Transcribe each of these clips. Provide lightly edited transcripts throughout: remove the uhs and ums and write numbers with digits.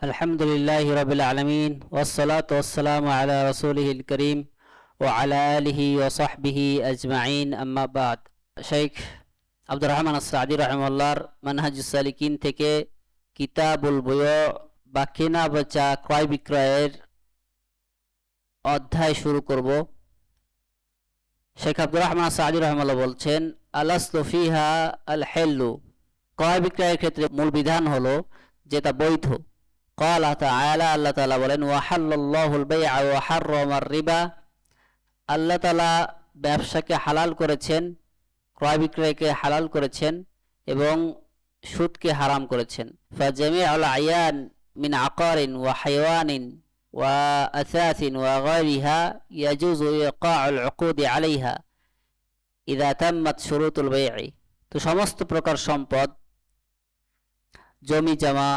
আলহামদুলিল্লাহি রাব্বিল আলামিন ওয়াসসালাতু ওয়াসসালামু আলা রাসূলিহিল কারীম ওয়া আলা আলিহি ওয়া সাহবিহি আজমাইন আম্মা বাদ। শেখ আব্দুর রহমান আস-সাঈদী রাহিমাহুল্লাহর মানহাজুস সালিকিন থেকে কিতাবুল বুয়ু বা কেনা বেচা ক্রয় বিক্রয়ের অধ্যায় শুরু করব। শেখ আব্দুর রহমান আস-সাঈদী রাহিমাহুল্লাহ বলছেন, আলাসলু ফিহা আল হিল্লু, ক্রয় বিক্রয়ের ক্ষেত্রে মূল বিধান হলো যেটা বৈধ। ক্বালা তাআলা, আল্লাহ তাআলা বলেন, ওয়াহাল্লাল্লাহুল বাই'a ওয়া হাররামার রিবা, আল্লাহ তাআলা ব্যবসাকে হালাল করেছেন, ক্রয় বিক্রয়কে হালাল করেছেন এবং সুদকে হারাম করেছেন। ফাজামিউল আয়ান মিন আকারিন ওয়া হায়াওয়ানিন ওয়া আসাসিন ওয়া গায়রিহা ইয়াজুজু ইকাউল উকুদি আলাইহা ইযা তাম্মাত শুরুতুল বাই'i। তো সমস্ত প্রকার সম্পদ, জমি জমা,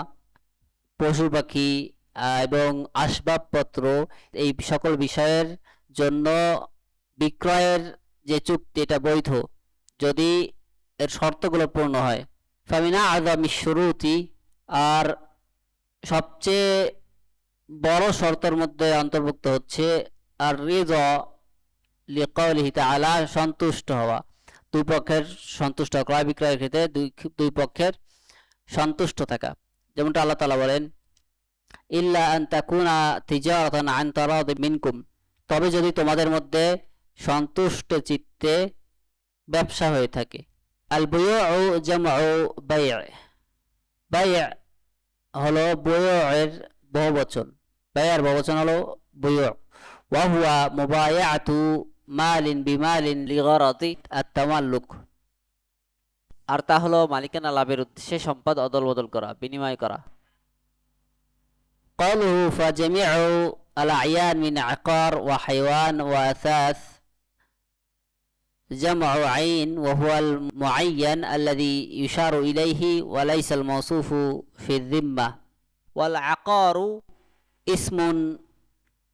পশু পাখি এবং আসবাবপত্র, এই সকল বিষয়ের জন্য বিক্রয়ের যে চুক্তি এটা বৈধ যদি এর শর্তগুলো পূর্ণ হয়। ফামিনা আযামি শুরুতি, আর সবচেয়ে বড় শর্তের মধ্যে অন্তর্ভুক্ত হচ্ছে আর রিযা লিকাউলিহি তাআলা, সন্তুষ্ট হওয়া, দুই পক্ষের সন্তুষ্ট, ক্রয় বিক্রয়ের ক্ষেত্রে দুই পক্ষের সন্তুষ্ট থাকা। যেমনটা আল্লাহ তাআলা বলেন, ইল্লা আন তাকুনা তিজারাতান আন তারাদি মিনকুম, তবে যদি তোমাদের মধ্যে সন্তুষ্ট চিত্তে ব্যবসা হয়ে থাকে। আল বুয়ু জামউ বাই', বাই' হলো বুয়ুর বহুবচন, বাই'র বহুবচন হলো বুয়ু। ওয়া হুয়া মুবায়াআতু মালিন বিমালিন লিগারাতি আত-তামাল্লুক, আর তা হলো মালিকানা লাভের উদ্দেশ্যে সম্পদ অদল বদল করা, বিনিময় করা। قوله فجميع الأعيان من عقار وحيوان وأثاث جمع عين، وهو المعين الذي يشار إليه وليس الموصوف في الذمة. والعقار اسم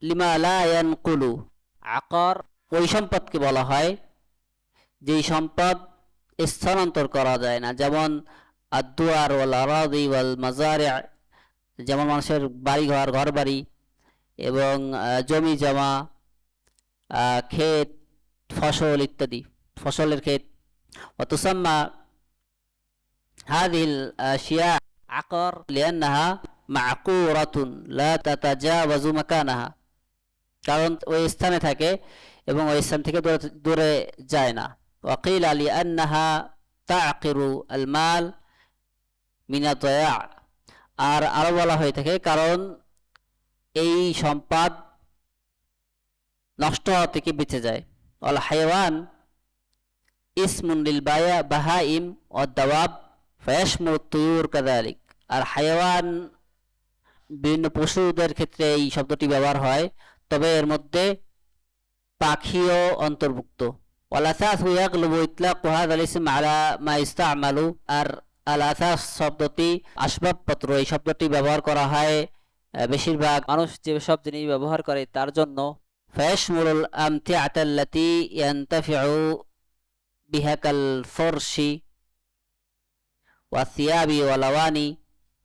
لما لا ينقل। عقار ওই সম্পদকে বলা হয় যেই সম্পদ স্থানান্তর করা যায় না, যেমন আদ-দুয়ার ওয়াল আরাদি ওয়াল মাজারি', যেমন মানুষের বাড়িঘর, ঘর বাড়ি এবং জমি জমা, ক্ষেত, ফসল ইত্যাদি, ফসলের ক্ষেত। ওয়াতুসাম্মা হাযিহিল আশিয়া আকার লিআন্নাহা মা'কুরাতুন লা তাতাজাওয়াজু মাকানাহা, কারণ ওই স্থানে থাকে এবং ওই স্থান থেকে দূরে যায় না। ওয়াকিলা লিআন্নাহা তা'কিরু আল মাল মিন আদ-দায়া', আর আরো বলা হয়ে থাকে কারণ এই সম্পদ নষ্ট হওয়া থেকে বেঁচে যায়। আল হায়াওয়ান ইসমুন লিল বাহাইম ওয়াদ দাওয়াব ফায়াশমুলু তুয়ুর কাযালিক, আর হায়াওয়ান বিভিন্ন পশুদের ক্ষেত্রে এই শব্দটি ব্যবহার হয়, তবে এর মধ্যে পাখিও অন্তর্ভুক্ত। ওয়াল আসাসু ইয়াগলুবু ইতলাকু হাযাল ইসম আলা মা ইস্তা'মালু, আর আল-আসাস শব্দটি আসবাবপত্র, এই শব্দটি ব্যবহার করা হয় বেশিরভাগ মানুষ যেসব জিনিস ব্যবহার করে তার জন্য। ফায়াশমুলুল আমতিআতা আল্লাতী ইয়ানতাফিউ বিহা কাল ফরশি ওয়া থিয়াবি ওয়া লাওয়ানি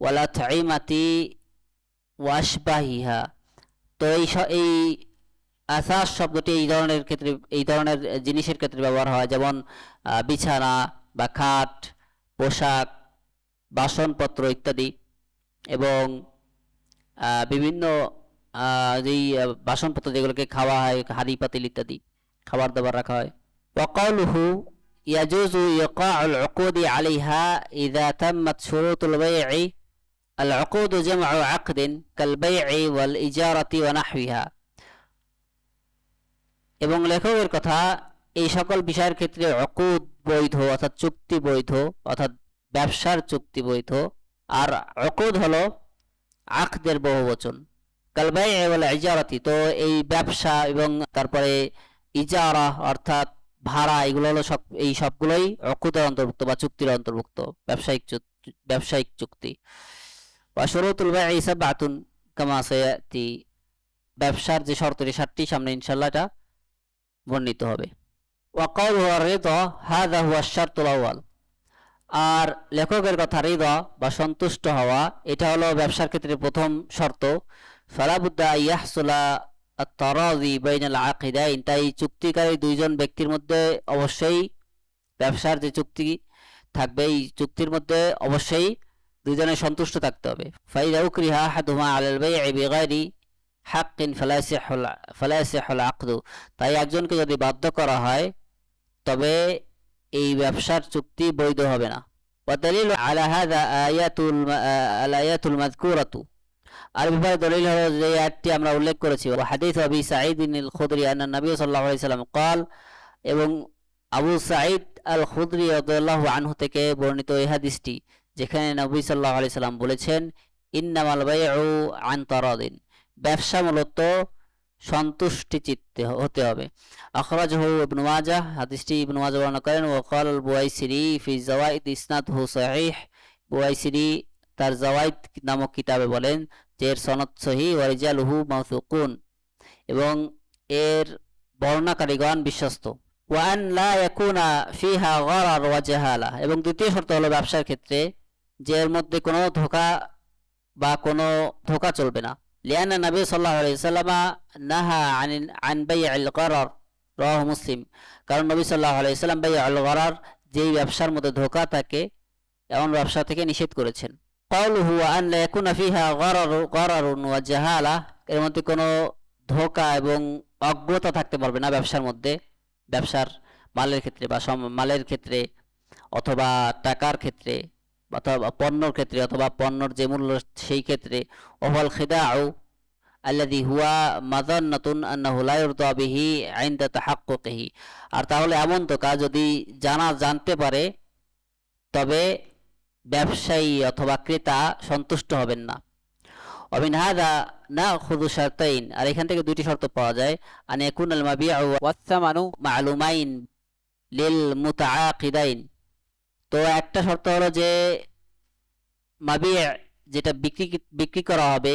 ওয়া আত'ইমাতি ওয়া আশবাহিহা। তো এই আসাস শব্দটি এই ধরনের ক্ষেত্রে, এই ধরনের জিনিসের ক্ষেত্রে ব্যবহার হয়, যেমন বিছানা বা খাট, পোশাক, বাসনপত্র ইত্যাদি, এবং বিভিন্ন যেই বাসনপত্র যেগুলোকে খাওয়া হয়, হাঁড়ি পাতিল ইত্যাদি, খাবার দাবার রাখা হয়। ওয়াকালুহু ইয়াজুজু ইকাউল উকুদি আলাইহা ইযা তাম্মাত শুরুতুল বাই'i। আল উকুদ জাম'ু আকদিন কাল বাই'i ওয়াল ইজারাতি ওয়া নাহবিহা। এবং লেখকের কথা, এই সকল বিষয়ের ক্ষেত্রে উকুদ বৈধ, অর্থাৎ চুক্তি বৈধ, অর্থাৎ ব্যবসার চুক্তি বৈধ। আর উকুদ হলো আকদের বহুবচন। কাল বাই'i ওয়াল ইজারাতি, তো এই ব্যবসা এবং তারপরে ইজারা অর্থাৎ ভাড়া, এগুলো হলো সব, এই সবগুলোই উকুদের অন্তর্ভুক্ত বা চুক্তির অন্তর্ভুক্ত, ব্যবসায়িক চুক্তি। ওয়া শুরুতুল বাই'i সাবআতুন কামা সায়াতি, ব্যবসার যে শর্তটি 7টি, সামনে ইনশাআল্লাহ এটা বর্ণিত হবে। ওয়া কাউলুহু আর-রিদা হাযা হুয়া আশ-শারতুল আউয়াল, আর লেখকের কথা রিদা বা সন্তুষ্ট হওয়া, এটা হলো ব্যবসার ক্ষেত্রে প্রথম শর্ত। ফালাবুদ্দা ইয়াহসুলা আত-তারাজি বাইনাল আকিদাইন, তাই চুক্তিকারী দুইজন ব্যক্তির মধ্যে অবশ্যই, ব্যবসার যে চুক্তি থাকবে এই চুক্তির মধ্যে অবশ্যই দুইজনের সন্তুষ্ট থাকতে হবে। ফাইদা উকরিহা আহাদুহুমা আলাল বাই'i বিগাইরি হাক্কিন ফালা ইয়াসিহুল আকদু, তাই একজনকে যদি বাধ্য করা হয় তবে এই ব্যবসার চুক্তি বৈধ হবে না। ওয়াদালিলু আলা হাযা আয়াতুল মাযকুরাতু, আর ব্যাপারে দলিল হলো যে আয়াতটি আমরা উল্লেখ করেছি। ওয়া হাদিস আবি সাঈদ আল খুদরি আন্না নবী সাল্লাল্লাহু আলাইহি সাল্লাম قال, এবং আবু সাঈদ আল খুদরি রাদিয়াল্লাহু আনহু থেকে বর্ণিত এই হাদিসটি, যেখানে নবী সাল্লাল্লাহু আলাইহি সাল্লাম বলেছেন ইন্নামাল বাইউ আন তারাদিন, ব্যবসা মূলত সন্তুষ্টি চিত্তে হতে হবে। আখরাজাহু ইবনু মাজাহ, হাদিসটি ইবনু মাজাহ বর্ণনা করেন। ওয়া ক্বাল আল বুয়াইসিরি ফি যাওয়াইদ ইসনাদহু সহিহ, বুয়াইসিরি তার যাওয়াইদ নামক কিতাবে বলেন যে এর সনদ সহিহ, ওয়া রিজালুহু মাওসুকুন, এবং এর বর্ণনাকারীগণ বিশ্বস্ত। ওয়া আন লা ইয়াকুনা ফিহা গরার ওয়া জাহালা, এবং দ্বিতীয় শর্ত হলো ব্যবসার ক্ষেত্রে যে এর মধ্যে কোনো ধোঁকা চলবে না। লিআন্না নবী সাল্লাল্লাহু আলাইহি ওয়াসাল্লাম নাহা আন বাই'আল গরার, রাওয়াহু মুসলিম, কারণ নবী সাল্লাল্লাহু আলাইহি ওয়াসাল্লাম বাই'আল গরার, যেই ব্যবসার মধ্যে ধোঁকা থাকে এমন ব্যবসা থেকে নিষেধ করেছেন। কাউলুহু ওয়া আন লা ইয়াকুনা ফিহা গরারুন ওয়া জাহালা, এর মধ্যে কোনো ধোঁকা এবং অজ্ঞতা থাকতে পারবে না ব্যবসার মধ্যে, ব্যবসার মালের ক্ষেত্রে বা মালের ক্ষেত্রে অথবা টাকার ক্ষেত্রে অথবা পণ্যর ক্ষেত্রে অথবা পণ্যর যে মূল্য সেই ক্ষেত্রে। ওয়াল খিদাউ আল্লাযী হুয়া মাযান্নাতুন আন্নাহু লা ইরদা বিহি ইনদা তাহাক্কুকিহি, আর তাহলে এমন ধোঁকা যদি জানতে পারে তবে ব্যবসায়ী অথবা ক্রেতা সন্তুষ্ট হবেন না। ওমিন হাযা নাখুযু শারতাইন, আর এখান থেকে দুটি শর্ত পাওয়া যায়। আন ইয়াকুনাল মাবিউ ওয়াস সামানু মা'লুমাইন লিল মুতাআকিদাইন, তো একটা শর্ত হলো যে মাবি' যেটা বিক্রি করা হবে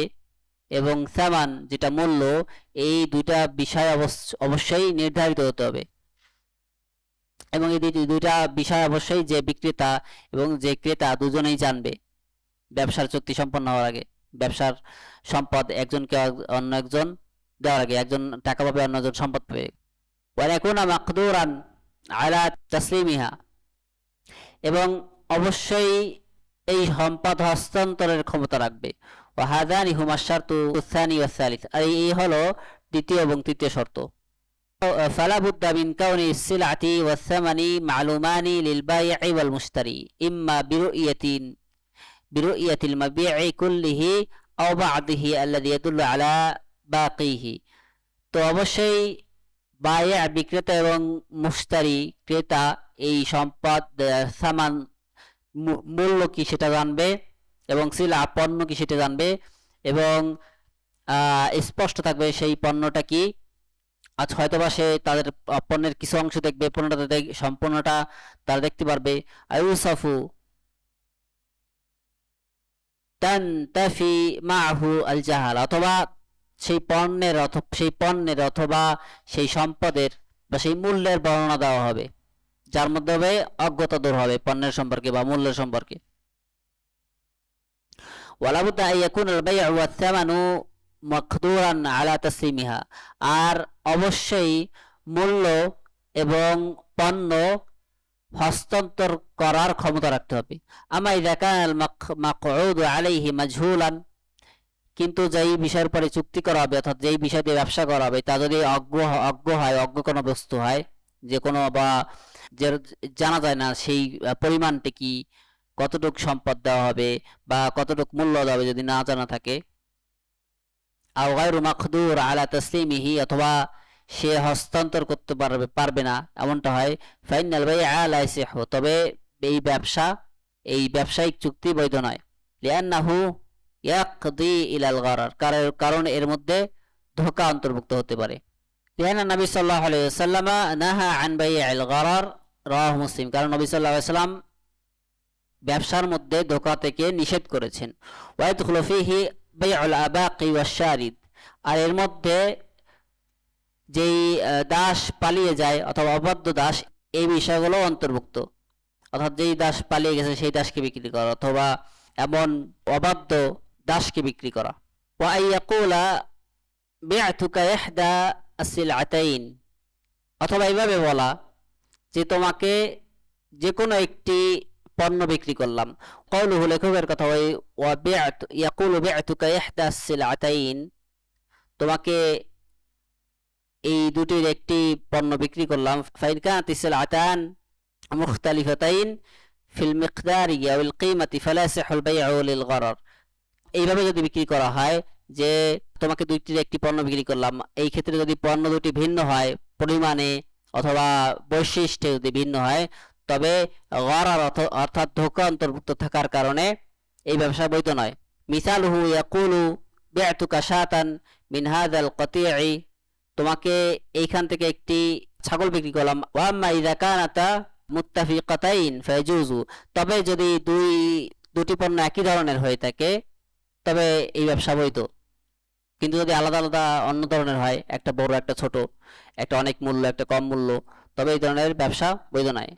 এবং সামান যেটা মূল্য, এই দুইটা বিষয় অবশ্যই নির্ধারিত হতে হবে, এবং এই দুইটা বিষয় অবশ্যই যে বিক্রেতা এবং যে ক্রেতা দুজনেই জানবে ব্যবসার চুক্তি সম্পন্ন হওয়ার আগে। ব্যবসার সম্পদ একজনকে অন্য একজন দেওয়ার আগে, একজন টাকা পাবে অন্য একজন সম্পদ পাবে। ওয়া ইয়াকুনা মাকদুরান আলা তাসলিমিহা, এবং অবশ্যই এই সম্পদ হস্তান্তরের ক্ষমতা রাখবে। ওয়া হাযানি হুমা শারতু আস-সানি ওয়াস সালিস, আর এই হলো দ্বিতীয় এবং তৃতীয় শর্ত। ফালা বুদ্দা মিন কাউনি সিলআতি ওয়াস সামানি মা'লুমানি লিল বাই'i ওয়াল মুশতারি ইম্মা বিরু'য়াতিল মাবি'i কুল্লিহি আও বা'দিহি আল্লাযী ইয়াদুল্লু আলা বাকিহি, তো অবশ্যই বায়া বিক্রেতা এবং মুশতারি ক্রেতা এই সম্পদ সামান মূল্য কি সেটা জানবে, এবং সিলা পণ্য কি সেটা জানবে, এবং স্পষ্ট থাকবে সেই পণ্যটা কি। আজ হয়তোবা সে তাদের পণ্যের কিছু অংশ দেখবে, পণ্যটা সম্পূর্ণটা তারা দেখতে পারবে। আইউসাফু তানতাফি মাহু আল জাহাল, অথবা সেই পণ্যের অথবা সেই সম্পদের বা সেই মূল্যের বর্ণনা দেওয়া হবে, যার মধ্যে হবে অজ্ঞতা দূর হবে পণ্যের সম্পর্কে বা মূল্যের সম্পর্কে। ওয়ালা বুদ্দা আন ইয়াকুনাল বাই'উ ওয়াস সামানু মাকদুরান আলা তাসলিমিহা, আর অবশ্যই মূল্য এবং পণ্য হস্তান্তর করার ক্ষমতা রাখতে হবে। আমা ইযা কানাল মাকউদু আলাইহি মাজহুলান, কিন্তু যেই বিষয়ের পরে চুক্তি করা হবে অর্থাৎ যেই বিষয় দিয়ে ব্যবসা করা হবে তা যদি অজ্ঞ কোনো বস্তু হয়, যে কোনো বা যে জানা যায় না সেই পরিমাণটা কি, কতটুক সম্পদ দেওয়া হবে বা কতটুক মূল্য দেওয়া হবে যদি না জানা থাকে। আও গায়রু মাকদুর আলা তাসলিমিহি, অথবা সে হস্তান্তর করতে পারবে না এমনটা হয়। ফাইনাল বাই'a লা ইয়াসিহু, তবে এই ব্যবসায়িক চুক্তি বৈধ নয়। লিআন্নাহু ইয়াকদি ইলাল গরার, কারণ এর মধ্যে ধোঁকা অন্তর্ভুক্ত হতে পারে। লিআন্না নবী সাল্লাল্লাহু আলাইহি ওয়াসাল্লাম নাহা আন বাই'আল গরার, রাওয়াহু মুসলিম, কারণ নবী সাল্লাল্লাহু আলাইহি ওয়াসাল্লাম ব্যবসার মধ্যে ধোঁকা থেকে নিষেধ করেছেন। ওয়া ইয়াদখুলু ফীহি বাই'উল আবাকি ওয়াশ শারিদ, আর এর মধ্যে যেই দাস পালিয়ে যায় অথবা অবাধ্য দাস, এই বিষয়গুলো অন্তর্ভুক্ত। অর্থাৎ যেই দাস পালিয়ে গেছে সেই দাসকে বিক্রি করা, অথবা এমন অবাধ্য দাসকে বিক্রি করা। ওয়া আইয়াকুলা বি'তুকা ইহদা আসিলআতাইন, অথবা এইভাবে বলা যে তোমাকে যে কোনো একটি পণ্য বিক্রি করলাম। কওলুহু, লেখকের কথা, ওই ওয়া বি'তু ইয়াকুলু বি'তুকা ইহদা আসিলআতাইন, তোমাকে এই দুটির একটি পণ্য বিক্রি করলাম। ফাইন কানাত আসিলআতান মুখতালিফাতাইন ফিল মিকদারি ওয়াল কিমাতি ফালা ইয়াসিহুল বাই'উ লিল গরার। এইভাবে যদি বিক্রি করা হয় যে তোমাকে দুইটির একটি পণ্য বিক্রি করলাম, এই ক্ষেত্রে যদি পণ্য দুটি ভিন্ন হয় পরিমাণে অথবা বৈশিষ্ট্যে যদি ভিন্ন হয়, তবে গরার অর্থাৎ ধোঁকা অন্তর্ভুক্ত থাকার কারণে এই ব্যবসা বৈধ নয়। মিসালুহু ইয়াকুলু বি'তুকা শাতান মিন হাযাল কতি'i, তোমাকে এইখান থেকে একটি ছাগল বিক্রি করলাম। ওয়া আম্মা ইযা কানাতা মুত্তাফিকাতাইন ফায়াজুজু, তবে যদি দুটি পণ্য একই ধরনের হয়ে থাকে তবে এই ব্যবসা বৈধ। কিন্তু যদি আলাদা আলাদা অন্য ধরনের হয়, একটা বড় একটা ছোট, একটা অনেক মূল্য একটা কম মূল্য, তবে এই ধরনের ব্যবসা বৈধ নয়।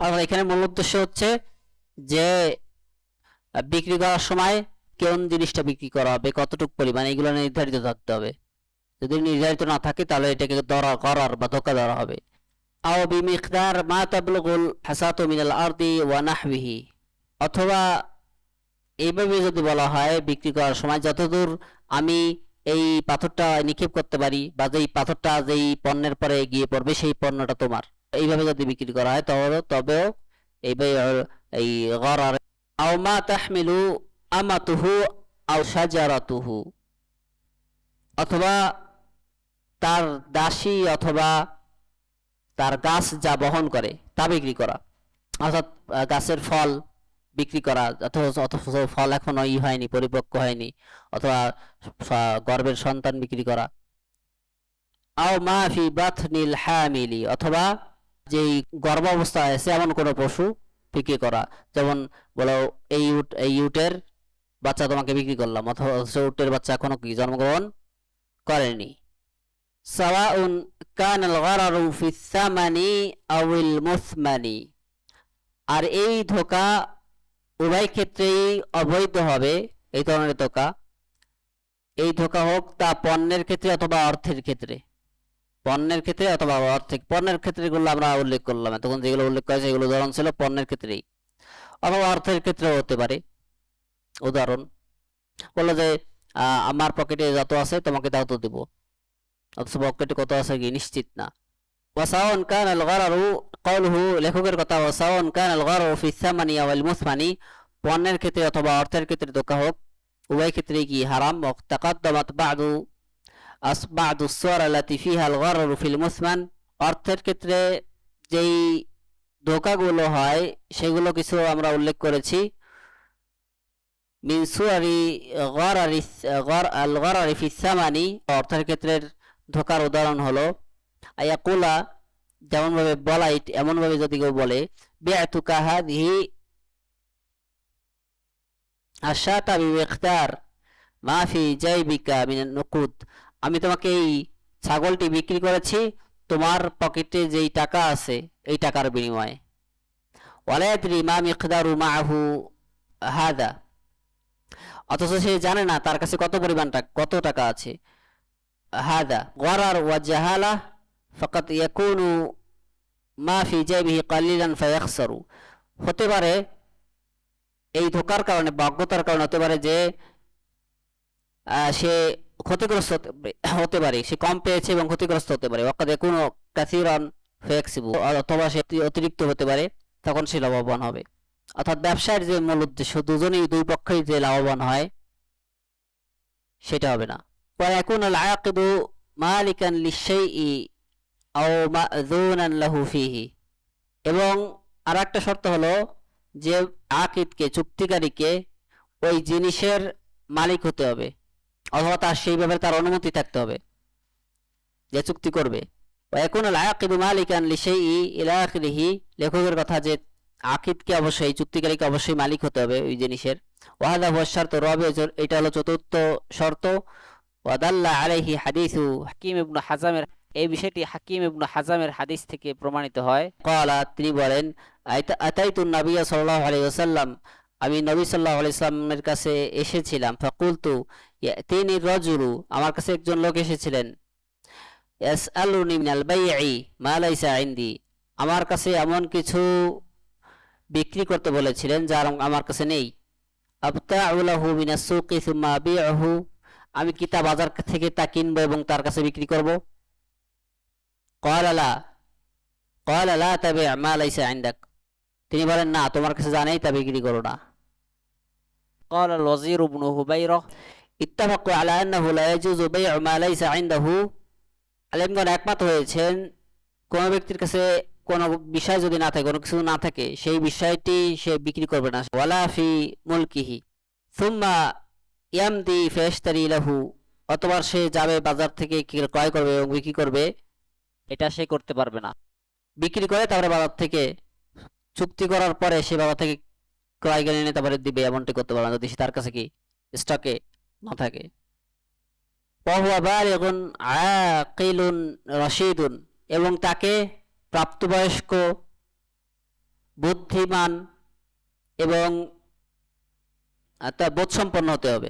আর এখানে মূল উদ্দেশ্য হচ্ছে যে বিক্রি করার সময় কোন জিনিসটা বিক্রি করা হবে, কতটুকু পরিমাণ, এগুলো নির্ধারিত থাকতে হবে। যদি নির্ধারিত না থাকে তাহলে এটাকে দরা করার বা ধোঁকা দেওয়া হবে। আও বিমিকদার মা তাবলুগুল হাসাতু মিনাল আরদি ওয়া নাহবিহি, অথবা এইভাবে যদি বলা হয় বিক্রি করার সময় যতদূর আমি এই পাথরটা নিক্ষেপ করতে পারি বা যেই পাথরটা যেই পণ্যের পরে গিয়ে পড়বে সেই পণ্যটা তোমার, এইভাবে যদি বিক্রি করা হয় তবেও এই গরার। আও মা তাহমিলু আমাতুহু আও শাজারাতুহু, অথবা তার দাসী অথবা তার গাছ যা বহন করে তা বিক্রি করা, অর্থাৎ গাছের ফল বিক্রি করা, অথচ ফল এখনো হয়নি, পরিপক্ক হয়নি, অথবা গর্ভের সন্তান বিক্রি করা। আও মা ফি বাতনিল হামিলি, অথবা যেই গর্ভাবস্থায় আছে এমন কোনো পশু বিক্রি করা, যেমন বলো এই উটের বাচ্চা তোমাকে বিক্রি করলাম, অথবা উটের বাচ্চা এখনো কি জন্মগ্রহণ করেনি। সাওয়াউন কানাল গরারু ফিস সামানি আউল মুসমানি, আর এই ধোঁকা উভয় ক্ষেত্রেই অবৈধ হবে। এই ধরনের ধোঁকা, এই ধোঁকা হোক তা পণ্যের ক্ষেত্রে অথবা অর্থের ক্ষেত্রে, পণ্যের ক্ষেত্রে অথবা পণ্যের ক্ষেত্রে গুলো আমরা উল্লেখ করলাম, তখন যেগুলো উল্লেখ করেছে এগুলো উদাহরণ ছিল পণ্যের ক্ষেত্রেই, অথবা অর্থের ক্ষেত্রেও হতে পারে। উদাহরণ বললো যে আমার পকেটে যত আছে তোমাকে তত দেব, অথচ পকেটে কত আছে কি নিশ্চিত না। ওয়াসাওয়ান কানাল গরারু, কওলুহু, লেখকের কথা, ওয়াসাওয়ান কানাল গরারু ফিস সামানি ওয়াল মুসমানি, পণ্যের ক্ষেত্রে অথবা অর্থের ক্ষেত্রে ধোঁকা হোক, উভয় ক্ষেত্রেই কি হারাম। তাকাদ্দামাত বা'দু সুওয়ার আল্লাতী ফিহা আল গরারু ফিল মুসমান, অর্থের ক্ষেত্রে যেই ধোঁকাগুলো হয় সেগুলো কিছু আমরা উল্লেখ করেছি। মিন সুওয়ারি আল গরারি ফিস সামানি, অর্থের ক্ষেত্রের ধোঁকার উদাহরণ হলো আয়াকুলা, যেমন ভাবে বলা, এমন ভাবে যদি কেউ বলে বি'তুকা হাযিহি আশাতা বিমিকদার মা ফি জাইবিকা মিনান নুকুদ, আমি তোমাকে এই ছাগলটি বিক্রি করেছি তোমার পকেটে যেই টাকা আছে এই টাকার বিনিময়ে। ওয়ালা ইয়াদরি মা মিকদারু মাআহু হাদা, অথচ সে জানে না তার কাছে কত টাকা আছে। হাদা গরার ওয়া জাহালা ফাকাত ইয়াকুনু মা ফি জাইবিহি কালিলান ফায়াখসারু, হতে পারে এই ধোঁকার কারণে বা অজ্ঞতার কারণে হতে পারে যে সে ক্ষতিগ্রস্ত হতে পারে, সে কম পেয়েছে এবং ক্ষতিগ্রস্ত হতে পারে। ওয়াকাদ ইয়াকুনু কাসীরান ফায়াকসিবু, অথবা সে অতিরিক্ত হতে পারে, তখন সে লাভবান হবে। অর্থাৎ ব্যবসার যে মূল উদ্দেশ্য দুই পক্ষই যে লাভবান হয় সেটা হবে না। ওয়া ইয়াকুনুল আকিদু মালিকান লিশাইই আও মা'যুনান লাহু ফিহি, এবং আর একটা শর্ত হলো যে আকিদকে, চুক্তিকারীকে ওই জিনিসের মালিক হতে হবে, অথবা তার সেই ব্যাপারে তার অনুমতি থাকতে হবে যে চুক্তি করবে। ওয়া ইয়াকুনুল আকিদু মালিকান লিশাইই ইলা আখিরিহি, লেখকের কথা যে আকিদকে অবশ্যই, চুক্তিকারীকে অবশ্যই মালিক হতে হবে ওই জিনিসের। ওয়া হাযা হুয়া শারতু রাবি, এটা হলো চতুর্থ শর্ত। ওয়া দাল্লা আলাইহি হাদিসু হাকিম ইবনে হাজামের এই বিষয়টি হাকিম ইবনে হাজামের হাদিস থেকে প্রমাণিত হয়। ক্বালা, তিনি বলেন, আতাইতুন নাবিয়্য সাল্লাল্লাহু আলাইহি ওয়াসাল্লাম, আমি নবী সাল্লাল্লাহু আলাইহি ওয়াসাল্লামের কাছে এসেছিলাম। ফাকুলতু ইয়াতিনি রাজুলু, আমার কাছে একজন লোক এসেছিলেন। ইয়াসআলুনি মিনাল বাই'i মা লাইসা ইনদি, আমার কাছে এমন কিছু বিক্রি করতে বলেছিলেন যা আমার কাছে নেই। আবতাউ লাহু মিনাস সুqi সুম্মা আবি'হু, আমি কি তা বাজার থেকে তা কিনবো এবং তার কাছে বিক্রি করব? ক্বালা লা তাবি' মা লাইসা ইনদাক, তিনি বলেন, না, তোমার কাছে যা নেই তা বিক্রি করো না। ক্বালা আল-ওয়াজির ইবনে হুবাইরা ইত্তাফাকু আলা আন্নাহু লা ইয়াজুজু বাই'উ মা লাইসা ইনদাহু, আলেমগণ একমত হয়েছেন কোন ব্যক্তির কাছে কোনো বিষয় যদি না থাকে, কোনো কিছু না থাকে, সেই বিষয়টি সে বিক্রি করবে না। ওয়ালা ফি মুলকিহি সুম্মা ইয়ামদি ফায়াশতারি লাহু, অথবা সে যাবে বাজার থেকে ক্রয় করবে এবং বিক্রি করবে, এটা সে করতে পারবে না। বিক্রি করে তারপরে বাজার থেকে চুক্তি করার পরে সে বাজার থেকে ক্রয় করে এনে তারপরে দিবে, এমনটি করতে পারবে না যদি তার কাছে কি স্টকে না থাকে। ওয়াহুয়া বালিগুন আকিলুন রশিদুন, এবং তাকে প্রাপ্তবয়স্ক, বুদ্ধিমান এবং বোধসম্পন্ন হতে হবে।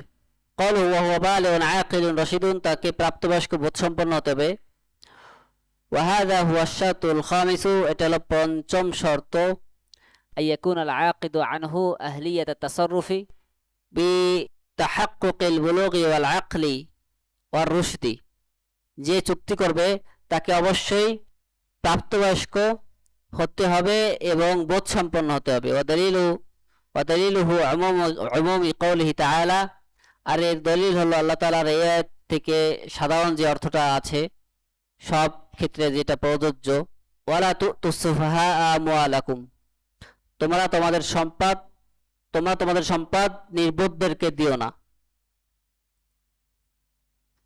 ক্বালু ওয়াহুয়া বালিগুন আকিলুন রশিদুন, তাকে প্রাপ্তবয়স্ক বোধসম্পন্ন হতে হবে। ওয়াহাযা হুয়া আশ-শারতুল খামিসু, এটা হলো পঞ্চম শর্ত। আইয়াকুন আল আকিদু আনহু আহলিয়াত আত-তাসাররুফি বিতাহাক্কুকিল বুলুগি ওয়াল আকলি ওয়ার রুশদি, যে চুক্তি করবে তাকে অবশ্যই প্রাপ্তবয়স্ক হতে হবে এবং বোধসম্পন্ন হতে হবে। ওয়াদালিলুহু উমুমি কওলিহি তাআলা, আর এর দলিল হলো আল্লাহ তাআলার এই আয়াত থেকে সাধারণ যে অর্থটা আছে সব ক্ষেত্রে যেটা প্রযোজ্য। ওয়ালা তু'তুস সুফাহা আমওয়ালাকুম, তোমরা তোমাদের সম্পদ নির্বোধদেরকে দিও না।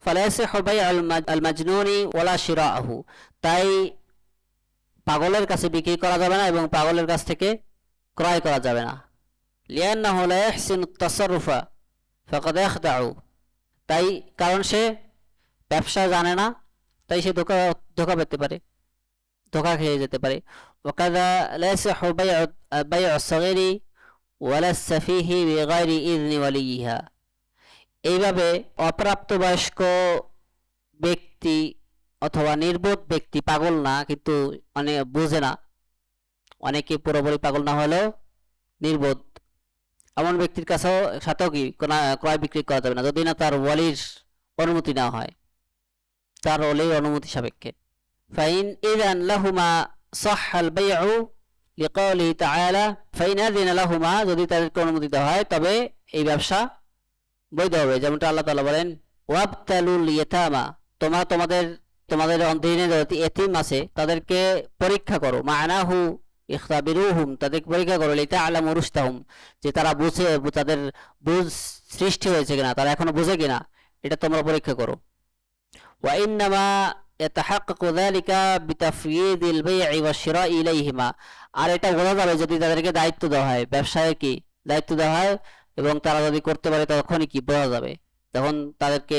ফালা ইয়াসিহু বাই'উল মাজনুনি ওয়ালা শিরাউহু, তাই পাগলের কাছে বিক্রি করা যাবে না এবং পাগলের কাছ থেকে ক্রয় করা যাবে না। লিআন্নাহু লা ইহসিনুত তাসাররুফা ফাকাদ ইয়াখদাউ, তাই কারণ সে ব্যবসা জানে না, তাই সে ধোঁকা পেতে পারে, ধোঁকা খেয়ে যেতে পারে। ওয়াকাযা লা ইয়াসিহু বাই'উস সাগীরি ওয়ালা সাফীহি বিগাইরি ইযনি ওয়ালিয়িহা, এইভাবে অপ্রাপ্তবয়স্ক ব্যক্তি অথবা নির্বোধ ব্যক্তি, পাগল না কিন্তু বুঝে না, অনেকে পুরোপুরি পাগল না হলেও নির্বোধ, এমন ব্যক্তির সাথেও কি ক্রয় বিক্রি করা যাবে না যদি না তার ওয়ালির অনুমতি না হয়, তার ওয়ালির অনুমতি সাপেক্ষে। ফাইন ইযান লাহুমা সাহহাল বাই'উ লিকাউলিহি তাআলা, ফাইন আযিনা লাহুমা, যদি তাদেরকে অনুমতি দেওয়া হয় তবে এই ব্যবসা বৈধ হবে। যেমনটা আল্লাহ তাআলা বলেন, ওয়াবতালুল ইয়াতামা, তোমরা তোমাদের অধীনে এতিম আছে তাদেরকে পরীক্ষা করো। মা'নাহু ইখতাবিরুহুম, তাদেরকে পরীক্ষা করো। লিতা'লামু রুশদাহুম, যে তারা বুঝে, তাদের বুঝ সৃষ্টি হয়েছে কিনা, তারা এখনো বুঝে কিনা, এটা তোমরা পরীক্ষা করো। ওয়া ইন্নামা ইয়াতাহাক্কাকু যালিকা বিতাফয়িদিল বাই'i ওয়াশ শিরা'i ইলাইহিমা, আর এটা বোঝা যাবে যদি তাদেরকে দায়িত্ব দেওয়া হয়, ব্যবসায় কি দায়িত্ব দেওয়া হয় এবং তারা যদি করতে পারে তখনই কি বোঝা যাবে, তখন তাদেরকে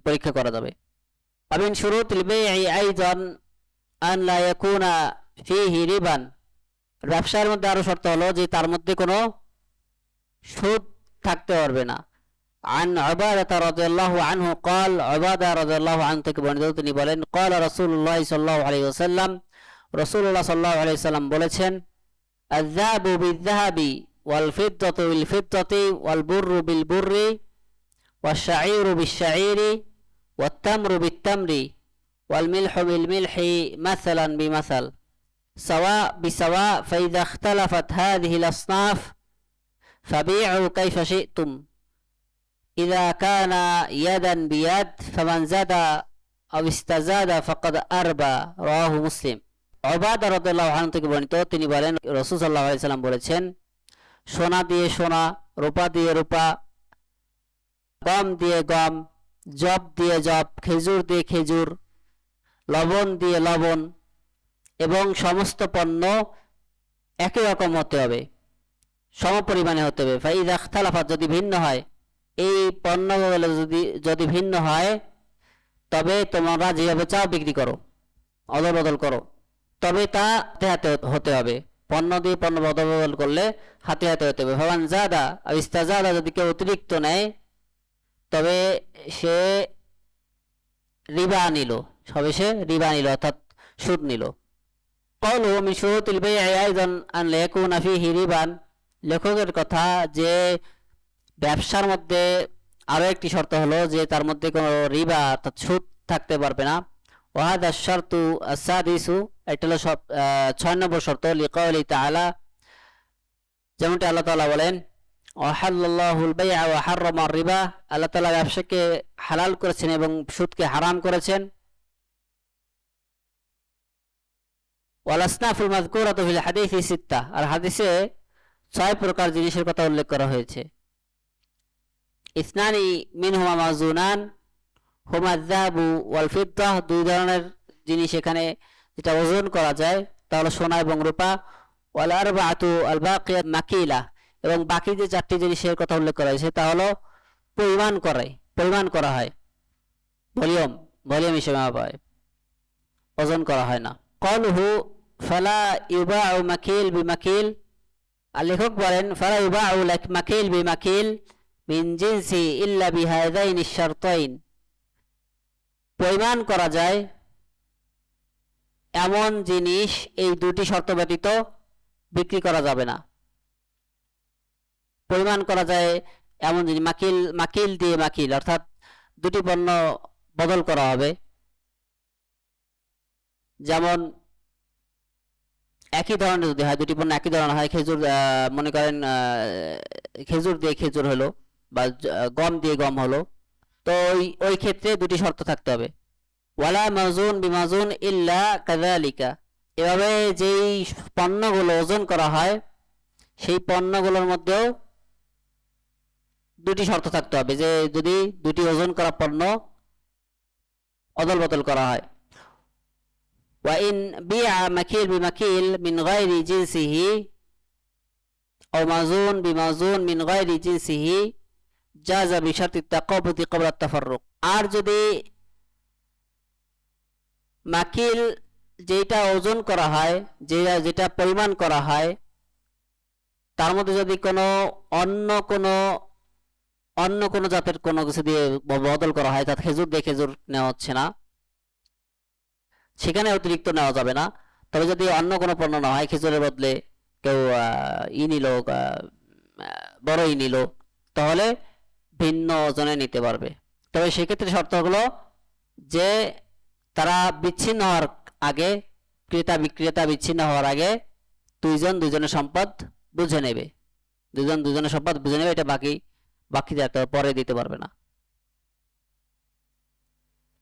পরীক্ষা করা যাবে। ومن شروط البيع أيضا أن لا يكون فيه ربا, ব্যবসার মধ্যে আরো শর্ত হলো যে তার মধ্যে কোনো সুদ থাকতে পারবে না। عن عبادة رضي الله عنه قال, عبادة رضي الله عنه থেকে বর্ণিত, তিনি বলেন, قال رسول الله صلى الله عليه وسلم, রাসূলুল্লাহ সাল্লাল্লাহু আলাইহি ওয়াসাল্লাম বলেছেন, الذهب بالذهب والفضة بالفضة والبر بالبر والشعير بالشعير والتمر بالتمر والملح بالملح مثلا بمثل سواء بسواء فإذا اختلفت هذه الأصناف فبيعوا كيف شئتم إذا كان يدا بيد فمن زاد أو استزاد فقد أربى, رواه মুসলিম। উবাদা রাদিয়াল্লাহু আনহু থেকে বর্ণিত, তিনি বলেন, রাসূল সাল্লাল্লাহু আলাইহি সাল্লাম বলেছেন, সোনা দিয়ে সোনা, রূপা দিয়ে রূপা, গম দিয়ে গম, জব দিয়ে জব, খেজুর দিয়ে খেজুর, লবণ দিয়ে লবণ, এবং সমস্ত পণ্য একই রকম হতে হবে, সমপরিমাণে হতে হবে। ফাইদা ইখতালাফাত, যদি ভিন্ন হয়, এই পণ্যগুলো যদি ভিন্ন হয়, তবে তোমরা যেভাবে চাও বিক্রি করো, অদল বদল করো, তবে তা হাতে হাতে হতে হবে। পণ্য দিয়ে পণ্য বদল বদল করলে হাতে হাতে হতে হবে। ফামান জাদা আও ইস্তাজাদা, যদি কেউ অতিরিক্ত নেয় তবে সে রিবা নিল, সবে সে রিবা নিল অর্থাৎ সুদ নিল। কওলুহু মিন শুরুতিল বাই'i আইযান আন লা ইয়াকুনা ফীহি রিবান, লেখকের কথা যে ব্যবসার মধ্যে আরো একটি শর্ত হলো যে তার মধ্যে কোনো রিবা অর্থাৎ সুদ থাকতে পারবে না। ওয়াহাদা শারতু আস-সাদিসু, এটা হলো 6 নম্বর শর্ত। লিকাউলি তাআলা, যেমনটি আল্লাহ তাআলা বলেন, ওয়াহাল্লাল্লাহুল বাই'a ওয়া হাররামা রিবা, আল্লাহ তাআলা ব্যবসাকে হালাল করেছেন এবং সুদকে হারাম করেছেন। ওয়াল আসনাফুল মাযকুরাতু ফিল হাদিসি সিত্তা, আর হাদিসে 6 প্রকার জিনিসের কথা উল্লেখ করা হয়েছে। ইসনানি মিনহুমা মাযুনান হুমা আয-যাহাবু ওয়াল ফিদ্দা, দুই ধরনের জিনিস এখানে যেটা ওজন করা যায় তা হলো সোনা এবং রূপা। ওয়াল আরবাআতু আল বাকিয়াত মাকিলা, এবং বাকি যে 4টি জিনিসের কথা উল্লেখ করা হয়েছে তা হলো পরিমাণ করা হয়, ভলিউম হিসেবে মাপা হয়, ওজন করা হয় না। কওলুহু ফালা ইউবাউ মাকিল বিমাকিল, আর লেখক বলেন ফালা ইউবাউ মাকিল বিমাকিল মিন জিনসি ইল্লা বিহাযাইনি শারতাইন, পরিমাণ করা যায় এমন জিনিস এই দুটি শর্ত ব্যতীত বিক্রি করা যাবে না। পরিমাণ করা যায় এমন জিনিস, মাকিল দিয়ে মাকিল অর্থাৎ দুটি পণ্য বদল করা হবে। যেমন একই ধরনের যদি হয়, দুটি পণ্য একই ধরনের হয়, খেজুর মনে করেন খেজুর দিয়ে খেজুর হলো বা গম দিয়ে গম হলো, তো ওই ক্ষেত্রে দুটি শর্ত থাকতে হবে। ওয়ালা মাযুন বিমাযুন ইল্লা কাযালিকা, এভাবে যেই পণ্যগুলো ওজন করা হয় সেই পণ্যগুলোর মধ্যেও দুটি শর্ত থাকতে হবে, যে যদি দুটি ওজন করা পণ্য অদল বদল করা হয়। ওয়া ইন বিআ মাকিল বিমাকিল মিন গায়রি জিনসিহি আও মাযুন বিমাযুন মিন গায়রি জিনসিহি জাযা বিশারতি তাকাবুদি ক্বাবলা তাফাররুক, আর যদি মাকিল যেটা ওজন করা হয়, যেটা পরিমাণ করা হয়, তার মধ্যে যদি অন্য কোনো জাতের কোনো কিছু দিয়ে বদল করা হয়, অর্থাৎ খেজুর দিয়ে খেজুর নেওয়া হচ্ছে না, সেখানে অতিরিক্ত নেওয়া যাবে না। তবে যদি অন্য কোনো পণ্য না হয়, খেজুরের বদলে কেউ নিল, বড়ই নিল, তাহলে ভিন্ন ওজনে নিতে পারবে। তবে সেক্ষেত্রে শর্ত হলো যে তারা বিচ্ছিন্ন হওয়ার আগে, ক্রেতা বিক্রেতা বিচ্ছিন্ন হওয়ার আগে দুইজনের সম্পদ বুঝে নেবে, দুজনের সম্পদ বুঝে নেবে, এটা বাকি যাতে পরে দিতে পারবে না।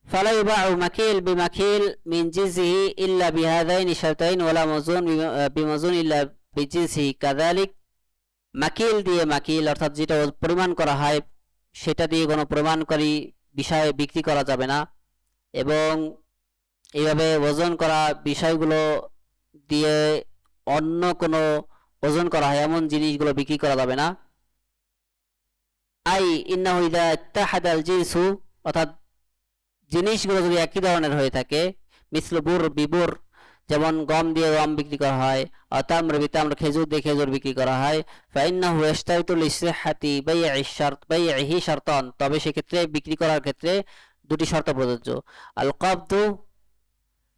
ফালা ইউবাউ মাকিল বিমাকিল মিন জিনসিহি ইল্লা বিহাযাইনি শারতাইন ওয়ালা মাযুন বিমাযুন ইল্লা বিজিনসিহি কাযালিক, মাকিল দিয়ে মাকিল অর্থাৎ যেটা পরিমাণ করা হয় সেটা দিয়ে কোনো প্রমাণকারী বিষয়ে বিক্রি করা যাবে না, এবং এইভাবে ওজন করা বিষয়গুলো দিয়ে অন্য কোনো ওজন করা হয় এমন জিনিসগুলো বিক্রি করা যাবে না। আই ইন্নাহু ইযা ইত্তাহাদাল জিনসু, অর্থাৎ জিনিসগুলো যদি একই ধরনের হয়ে থাকে, মিসলু বুর বিবুর, যেমন গম দিয়ে গম বিক্রি করা হয়, তামর বিতামর, খেজুর দিয়ে খেজুর বিক্রি করা হয়, ফাইন্নাহু ইশতারিতু লিসিহহাতি বাই'iহি শারতান, তবে সেক্ষেত্রে বিক্রি করার ক্ষেত্রে দুটি শর্ত প্রযোজ্য। আল কবদু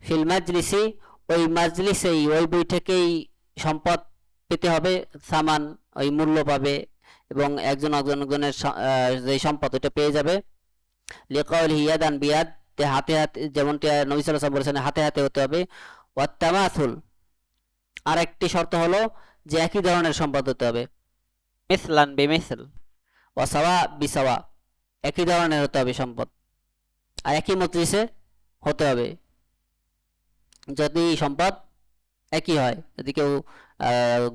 ফিল মাজলিসি, ওই মাজলিসেই ওই বৈঠকেই সম্পদ পেতে হবে, সামান ওই মূল্য পাবে এবং একজনের যে সম্পদ ওটা পেয়ে যাবে। লিকাউলিহি ইয়াদান বিয়াদ, হাতে হাতে, যেমনটি নবী সাল্লাল্লাহু আলাইহি ওয়াসাল্লাম বলেছেন হাতে হাতে হতে হবে। ওয়াত তামাসুল, আর একটি শর্ত হলো যে একই ধরনের সম্পদ হতে হবে। মিসলান বিমিসল ওয়া সাওয়া বিসাওয়া, একই ধরনের হতে হবে সম্পদ, আর একই মজলিসে হতে হবে। যদি সম্পদ একই হয়, যদি কেউ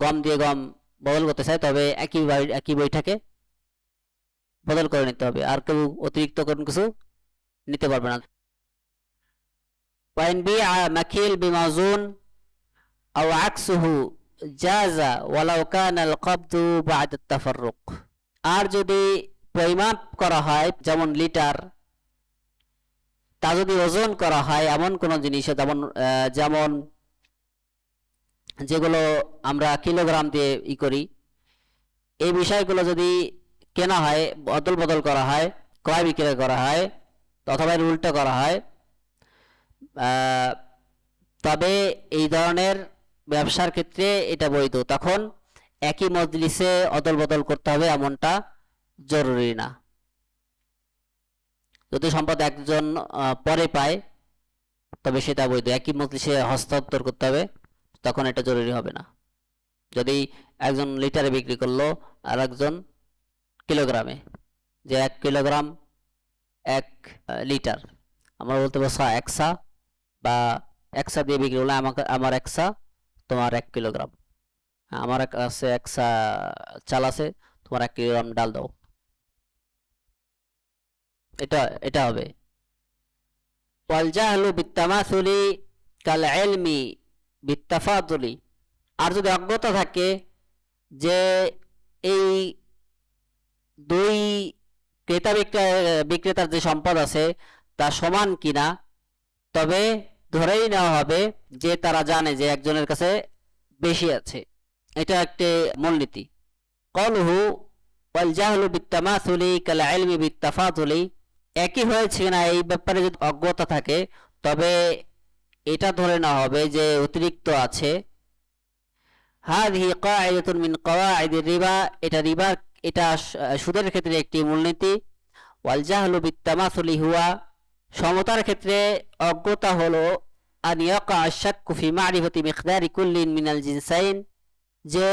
গম দিয়ে গম বদল করতে চায় তবে একই বৈঠকে বদল করে নিতে হবে, আর কেউ অতিরিক্ত কোনো কিছু নিতে পারবে না। ওয়াইন বিআ মাকিল বিমাযুন আও আকসুহু জাযা ওয়ালাউ কানা আল কবদু বা'দা তাফাররুক, আর যদি পরিমাপ করা হয় যেমন লিটার, তা যদি ওজন করা হয় এমন কোনো জিনিসে, যেমন যেগুলো আমরা কিলোগ্রাম দিয়ে করি, এই বিষয়গুলো যদি কেনা হয়, অদল বদল করা হয়, ক্রয় বিক্রয় করা হয়, অথবা এর উল্টো করা হয়, তবে এই ধরনের ব্যবসার ক্ষেত্রে এটা বৈধ। তখন একই মজলিসে অদল বদল করতে হবে এমনটা জরুরি না। যদি সম্পদ একজন পরে পায় তবে সেটা বৈধ, একই মজলিসে হস্তান্তর করতে হবে, তখন এটা জরুরি হবে না। যদি একজন লিটারে বিক্রি করলো আর একজন কিলোগ্রামে, যে 1 কিলোগ্রাম 1 লিটার, আমরা বলতে পারবো একসা, বা একসা দিয়ে বিক্রি করলে আমার একসা, তোমার 1 কিলোগ্রাম, আমার কাছে একসা চাল আছে, তোমার 1 কিলোগ্রাম ডাল দাও, এটা এটা হবে। ওয়াল জাহলু বিত্তামাসুলি কাল ইলমি বিত্তাফাদুলি। আর যদি অজ্ঞতা থাকে যে এই দুই ক্রেতা বিক্রেতার যে সম্পদ আছে তা সমান কিনা, তবে ধরেই নেওয়া হবে যে তারা জানে যে একজনের কাছে বেশি আছে। এটা একটি মূলনীতি। কলহু ওয়াল জাহলু বিত্তামাসুলি কাল ইলমি বিত্তাফাদুলি, একই হয়েছে না এই ব্যাপারে যদি অজ্ঞতা থাকে তবে এটা ধরে নেওয়া হবে যে অতিরিক্ত আছে। হাযিহি কাঈদাতুন মিন কাওয়াইদির রিবা, এটা সুদের ক্ষেত্রে একটি মূলনীতি। ওয়াল জাহলু বিত্তামাসুলি হুয়া, সমতার ক্ষেত্রে অজ্ঞতা হলো আন ইয়াকা আশ-শাক্কু ফি মা'রিফাতি মিকদারি কুল্লিন মিনাল জিনসাইন, যে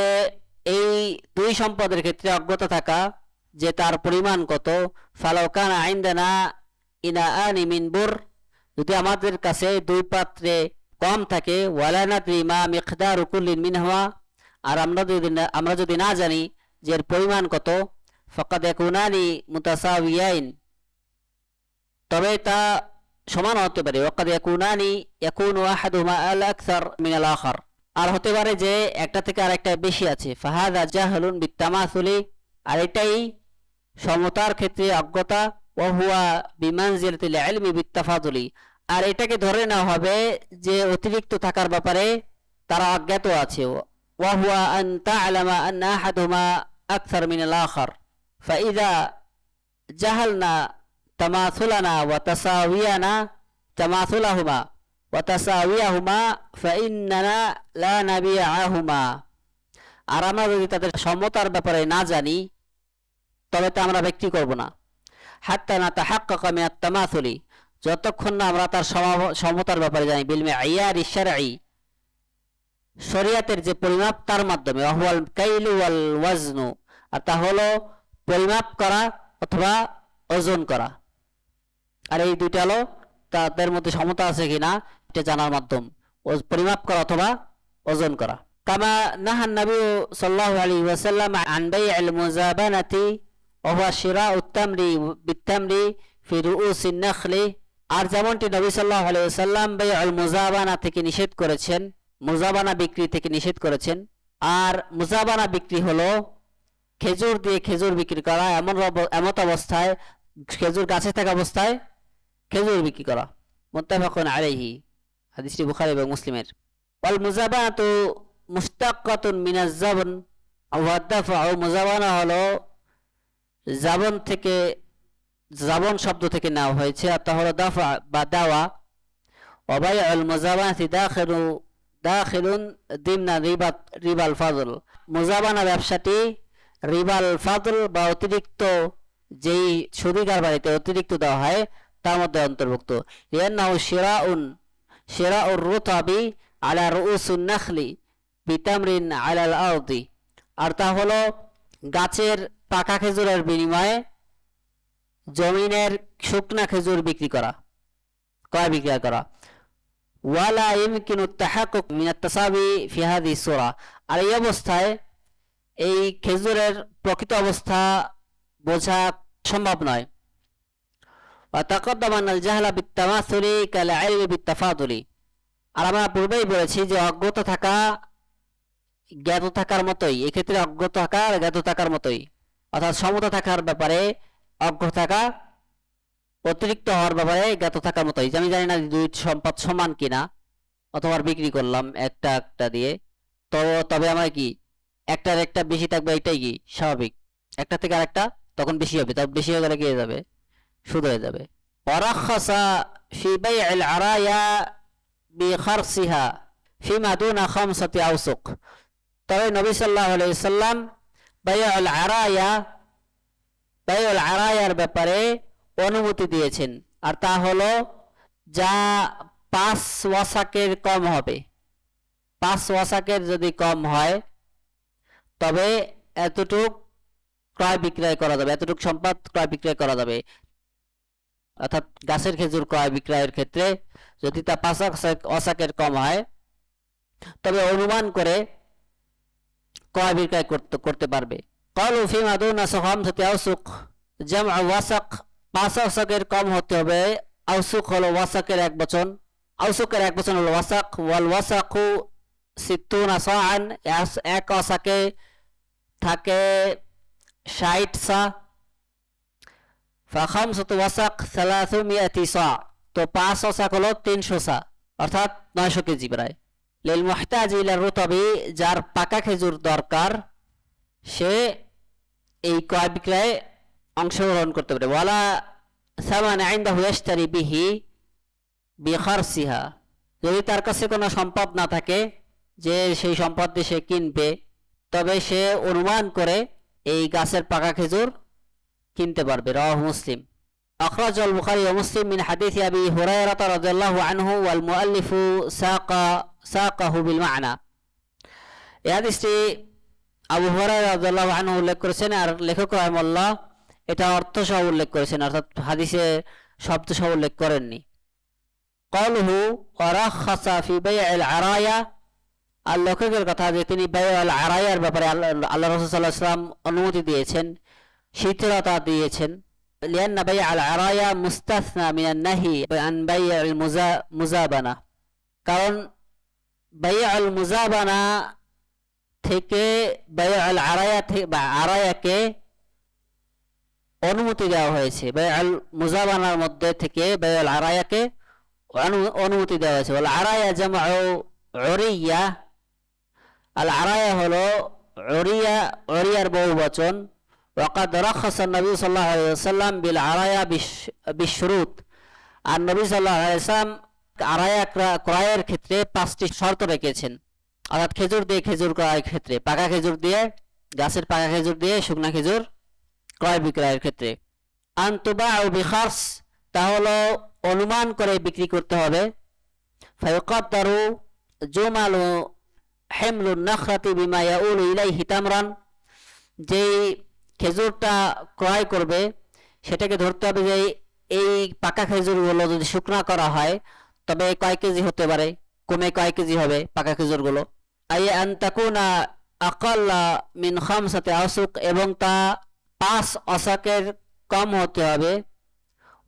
এই দুই সম্পদের ক্ষেত্রে অজ্ঞতা থাকা যে তার পরিমাণ কত। ফালাউ কানা ইনদানা ইনাআনি মিন বুর, যদি আমাদের কাছে দুই পাত্রে কম থাকে, ওয়ালা নাদরি মা মিকদারু কুল্লিন মিনহুমা, আর আমরা যদি না জানি যে এর পরিমাণ কত, ফাকাদ ইয়াকুনানি মুতাসাওয়াইয়াইন, তবে তা সমান হতে পারে। ওয়াকাদ ইয়াকুনু আহাদুহুমা আল আকসার মিন আল আখার, আর হতে পারে যে একটা থেকে আরেকটা বেশি আছে। ফাহাদা জাহলুন বিত্তামাসুলি, আর এটাই সমতার ক্ষেত্রে অজ্ঞতা। ওয়া হুয়া বিমানজিলাতিল ইলমি বিত্তাফাদুলি, আর এটাকে ধরে নেওয়া হবে যে অতিরিক্ত থাকার ব্যাপারে তারা অজ্ঞাত আছে। ওয়া হুয়া আন তা'লামা আন্না আহাদুহুমা আকসার মিন আল আখার, ফাইযা জাহালনা তামাসুলানা ওয়া তাসাওয়াহুমা ফাইন্নানা লা নাবিআহুমা, আর আমরা যদি তাদের সমতার ব্যাপারে না জানি তবে তা আমরা বিক্রি করব না। হাত্তা নাতাহাক্কাকা মিনাত তামাসুলি, যতক্ষণ না আমরা তার সমতার ব্যাপারে জানি। বিল মিআয়ারি শারঈ, শরীয়তের যে পরিমাপ তার মাধ্যমে। ওয়াহুয়াল কাইলু ওয়াল ওয়াজনু, আর তা হলো পরিমাপ করা অথবা ওজন করা। আর এই দুইটা হলো তাদের মধ্যে সমতা আছে কিনা এটা জানার মাধ্যম, পরিমাপ করা অথবা ওজন করা। কামা নাহান নবী সাল্লাল্লাহু আলাইহি ওয়াসাল্লাম আন বাই'আল মুযাবানাতি ওয়া হুয়া শিরাউত তামরি বিত-তামরি ফি রুউসিন নাখলি, আর যেমনটি নবী সাল্লাল্লাহু আলাইহি ওয়াসাল্লাম বাই'আল মুযাবানা থেকে নিষেধ করেছেন, মুযাবানা বিক্রি থেকে নিষেধ করেছেন। আর মুযাবানা বিক্রি হলো খেজুর দিয়ে খেজুর বিক্রি করা, এমত অবস্থায় খেজুর গাছে থাকা অবস্থায় খেজুর বিক্রি করা। মুত্তাফাকুন আলাইহি, হাদিসটি বুখারী এবং মুসলিমের। ওয়াল মুযাবানাতু মুশতাক্কাতুন মিনাজ জাবন ওয়া দাফাউ, মুযাবানা হলো জাবন শব্দ থেকে নেওয়া হয়েছে, আর তা হলো দাফা বা দেওয়া। ওয়া বাইউল মুযাবানাতি দাখিলুন দিমনা রিবাল ফাদল, মুযাবানা ব্যবসাটি রিবাল ফাদল বা অতিরিক্ত যেই সুদিগার বাড়িতে অতিরিক্ত দেওয়া হয় তার মধ্যে অন্তর্ভুক্ত। লিআন্নাহু শিরাউর রুতাবি আলা রুউসুন নাখলি বিতামরিন আলাল আরদি, আর তা হলো গাছের পাকা খেজুরের বিনিময়ে জমিনের শুকনা খেজুর ক্রয় বিক্রয় করা। ওয়ালা ইমকিনু তাহাক্কুক মিনাত তাসাবি ফি হাযিহি সূরা, আর এই অবস্থায় এই খেজুরের প্রকৃত অবস্থা বোঝা সম্ভব নয়। ওয়া তাকাদ্দামা আল জাহলা বিত-তামাসুলি কাল ইলমি বিত-তাফাদুলি, আর আমরা পূর্বেই বলেছি যে অজ্ঞতা থাকা জ্ঞাত থাকার মতোই, এক্ষেত্রে অজ্ঞতা থাকা জ্ঞাত থাকার মতোই, অর্থাৎ সমতা থাকার ব্যাপারে অজ্ঞ থাকা অতিরিক্ত হওয়ার ব্যাপারে জ্ঞাত থাকার মতোই, যে আমি জানি না দুই সম্পদ সমান কিনা, অথবা বিক্রি করলাম একটা একটা দিয়ে, তো তবে আমার কি একটার একটা বেশি থাকবে, এটাই কি স্বাভাবিক। একটা থেকে আরেকটা তখন বেশি হবে, তবে বেশি হয়ে গেলে কি হয়ে যাবে, সুদ হয়ে যাবে। ওয়ারাখাসা ফি বাই'আল আরায়া বিখারসিহা ফিমা দুনা খামসাতি আওসুক। তবে নবী সাল্লাল্লাহু আলাইহি সাল্লাম বাই'আল আরায়া, বাই'আল আরায়ার ব্যাপারে অনুমতি দিয়েছেন, আর তা হলো যা 5 ওয়াসাকের কম হবে। 5 ওয়াসাকের যদি কম হয় তবে এতটুক ক্রয় বিক্রয় করা যাবে, এতটুক সম্পদ ক্রয় বিক্রয় করা যাবে। অর্থাৎ গাছের খেজুর ক্রয় বিক্রয়ের ক্ষেত্রে যদি তা 5 ওয়াসাকের কম হয় তবে অনুমান করে ক্রয় বিক্রয় করতে পারবে। ক্বালু ফিমা দুনা খামসাতি আওসুক জামউ ওয়াসাক, 5 ওয়াসাকের কম হতে হবে। আওসুক হলো ওয়াসাকের এক বচন, আওসুকের এক বচন হলো ওয়াসাক। ওয়াল ওয়াসাকু 60 সাআন, এক ওয়াসাকে থাকে 60 সা। ফাখামসাতু ওয়াসাক 300 সা, তো 5 ওয়াসাক হলো 300 সা, অর্থাৎ 900 কেজি প্রায়। লিল মুহতাজি ইলা রুতাবি, যার পাকা খেজুর দরকার সে এই ক্রয় বিক্রয়ে অংশগ্রহণ করতে পারে। ওয়ালা সামানা ইনদাহু ইয়াশতারি বিহি বিখারসিহা, যদি তার কাছে কোনো সম্পদ না থাকে যে সেই সম্পদ দিয়ে সে কিনবে, তবে সে অনুমান করে এই গাছের পাকা খেজুর কিনতে পারবে। রাওয়াহু মুসলিম। আখরাজাল বুখারী ওয়া মুসলিম মিন হাদিস আবি হুরায়রা রাদিয়াল্লাহু আনহু ওয়াল মুআল্লিফু সাকাহু বিল মা'না। এই হাদিসটি আবু হুরায়রা রাদিয়াল্লাহু আনহু উল্লেখ করেছেন, আর লেখক রাহিমাহুল্লাহ এটা অর্থ সহ উল্লেখ করেছেন, অর্থাৎ হাদিসে শব্দ সহ উল্লেখ করেননি। ক্বালুহু ওয়ারাখাসা ফি বাই'আল আরায়া, আর লেখকের কথা যে তিনি বাই'আল আরায়ার ব্যাপারে আল্লাহ রাসূল সাল্লাল্লাহু আলাইহি ওয়াসাল্লাম অনুমতি দিয়েছেন, শিথিলতা দিয়েছেন। লিআন্না বাই'আল আরায়া মুস্তাসনা মিনান নাহি আন বাই'আল মুজাবানা, কারণ বাই'আল মুজাবানা থেকে বাই'আল আরায়া বা আরায়াকে অনুমতি দেওয়া হয়েছে। বাই'আল মুজাবানার মধ্যে থেকে বাই'আল আরায়াকে অনুমতি দেওয়া হয়েছে। ওয়াল আরায়া জামউ উরিয়া, আল আরায়া হলো উরিয়া, উরিয়ার বহুবচন। ওয়াকাদ রাখাসা নবী সাল্লাল্লাহু আলাইহি ওয়াসাল্লাম বিল আরায়া বিশরুত, আর নবী সাল্লাল্লাহু আলাইহি ওয়াসাল্লাম আরায়া ক্রয়ের ক্ষেত্রে 5টি শর্ত রেখেছেন। অর্থাৎ খেজুর দিয়ে খেজুর ক্রয়ের ক্ষেত্রে, পাকা খেজুর দিয়ে, গাছের পাকা খেজুর দিয়ে শুকনা খেজুর ক্রয় বিক্রয়ের ক্ষেত্রে। আনতুবাউ বিখারস, তা হলো অনুমান করে বিক্রি করতে হবে। ফায়ুকাদ্দারু জুমালু হিমলুন নাখরাতি বিমা ইয়াউলু ইলাইহি তামরান, যেই খেজুরটা ক্রয় করবে সেটাকে ধরতে হবে যে এই পাকা খেজুরগুলো যদি শুকনা করা হয় তবে কয় কেজি হতে পারে, কমে কয় কেজি হবে পাকা খেজুরগুলো। আই আন তাকুনা আকাল্লা মিন খামসাতি আওসুক, এবং তা 5 ওয়াসাকের কম হতে হবে।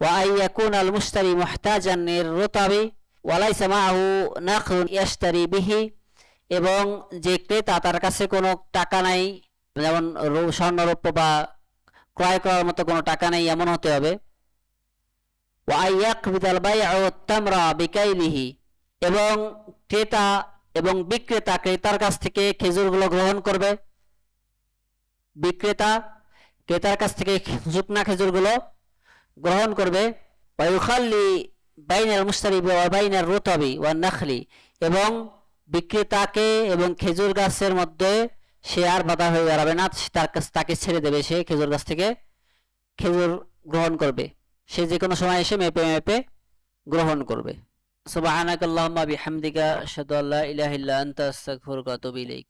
ওয়া আই ইয়াকুনা আল মুশতারি মুহতাজান লিররুতাবি ওয়া লাইসা মাআহু নাকদুন ইয়াশতারি বিহি, এবং যে ক্রেতা তার কাছে কোনো টাকা নাই, যেমন স্বর্ণ রৌপ্য বা ক্রয় করার মতো কোনো টাকা নেই, এমন হতে হবে। ওয়া আই ইয়াকবিদাল বাই'উ তামরা বিকাইলিহি, এবং ক্রেতা এবং বিক্রেতা ক্রেতার কাছ থেকে খেজুরগুলো গ্রহণ করবে, বিক্রেতা ক্রেতার কাছ থেকে শুকনা খেজুরগুলো গ্রহণ করবে। ওয়া ইউখাল্লি বাইনাল মুশতারি ওয়া বাইনার রুতাবি ওয়ান নাখলি, এবং বিক্রেতাকে এবং খেজুর গাছের মধ্যে সে আর বাধা হয়ে দাঁড়াবে না, তাকে ছেড়ে দেবে, সে খেজুর গাছ থেকে খেজুর গ্রহণ করবে, সে যে কোনো সময় এসে মেপে মেপে গ্রহণ করবে। সুবহানাকাল্লাহুম্মা বিহামদিকা আশহাদু আল্লা ইলাহা ইল্লা আনতা আস্তাগফিরুকা ওয়া আতুবু ইলাইক।